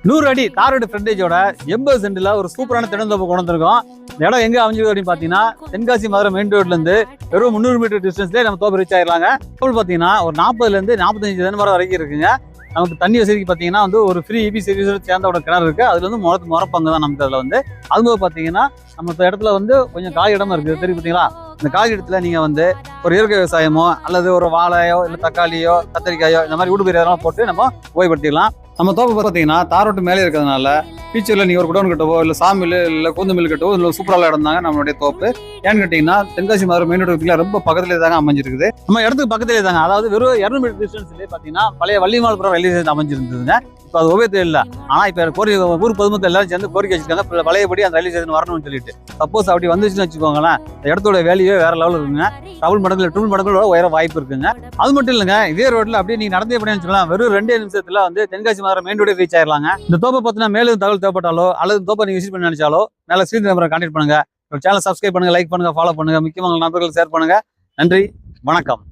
100 அடி தார் ரோடு ஃப்ரண்டேஜோட 80 சென்டில் ஒரு சூப்பரான தென்னந்தோப்பு கொண்டு வந்திருக்கோம். இந்த இடம் எங்கே அமைஞ்சிருக்கு அப்படின்னு பார்த்தீங்கன்னா தென்காசி மதுரை மெயின் ரோட்லேருந்து வெறும் 300 மீட்டர் டிஸ்டன்ஸ்லேயே நம்ம தோப்பு ரீச் ஆயிடலாங்க. தோப்பு பார்த்தீங்கன்னா ஒரு 40லேருந்து 45 தென்னை மரம் வரைக்கும் இருக்குங்க. நமக்கு தண்ணி வசதிக்கு பார்த்தீங்கன்னா ஒரு ஃப்ரீ இபி சர்வீஸோட சேர்ந்த ஒரு கிணறு இருக்குது. அதுல முறப்பங்கு தான் நமக்கு அதில் அதுபோது பார்த்தீங்கன்னா நம்ம இடத்துல கொஞ்சம் காலி இடமா இருக்குது தெரியும் பார்த்தீங்களா. இந்த காலி இடத்துல நீங்கள் ஒரு இயற்கை விவசாயமோ அல்லது ஒரு வாழையோ இல்லை தக்காளியோ கத்திரிக்காயோ இந்த மாதிரி ஊடுபயிர் இதெல்லாம் போட்டு நம்ம ஓய்வுபடுத்திடலாம். நம்ம தோப்பு பார்த்தீங்கன்னா தார் ரோட்டு மேலே இருக்கிறதுனால ஃபியூச்சரில் நீங்கள் ஒரு குடோன் கட்டவோ இல்லை சாமில் இல்லை கூந்த மில் கட்டவோ இல்லை சூப்பராக இடம் தாங்க நம்மளுடைய தோப்பு. ஏன்னு கேட்டிங்கன்னா தென்காசி மதுரை மெயின் ரோடு ரொம்ப பக்கத்துலேயே தாங்க அமைஞ்சிருக்குது. நம்ம இடத்துக்கு பக்கத்துலேயே தாங்க, அதாவது வெறும் 200 மீட்டர் டிஸ்டன்ஸ்லேயே பார்த்தீங்கன்னா பழைய வள்ளிமால்புரம் ரயில்வே ஸ்டேஷன் அமைஞ்சிருந்ததுங்க. இப்போ அது உபயோகத்தில் இல்லை. ஆனால் இப்போ ஊர் பொதுமக்கள் எல்லாரும் சேர்ந்து கோரிக்கை வச்சிருக்காங்க பழையபடி அந்த ரயில்வே ஸ்டேஷன் வரணும்னு சொல்லிட்டு. சப்போஸ் அப்படி வந்துச்சுன்னு வச்சுக்கோங்களேன், இந்த இடத்தோட வேல்யூவே வேற லெவலில் இருக்குங்க. டபுள் மடங்குகளோட உயர வாய்ப்பு இருக்குங்க. அது மட்டும் இல்லைங்க, இதே ரோட்ல அப்படியே நீங்க நடந்தே பண்ணி வச்சுக்கலாம். வெறும் 2 நிமிஷத்துல Tenkasi Madurai main road reach ஆயிடலாங்க. இந்த தோப்பை பத்தினா மேலும் தகவல் தேவைப்பட்டாலோ அல்லது தோப்பை நீங்க விசிட் பண்ணி நினைச்சாலோ மேல ஸ்கிரீன் நம்பரை கான்டாக்ட் பண்ணுங்க. சேனல் சப்ஸ்கிரைப் பண்ணுங்க, லைக் பண்ணுங்க, ஃபாலோ பண்ணுங்க, முக்கியமான நண்பர்கள் ஷேர் பண்ணுங்க. நன்றி, வணக்கம்.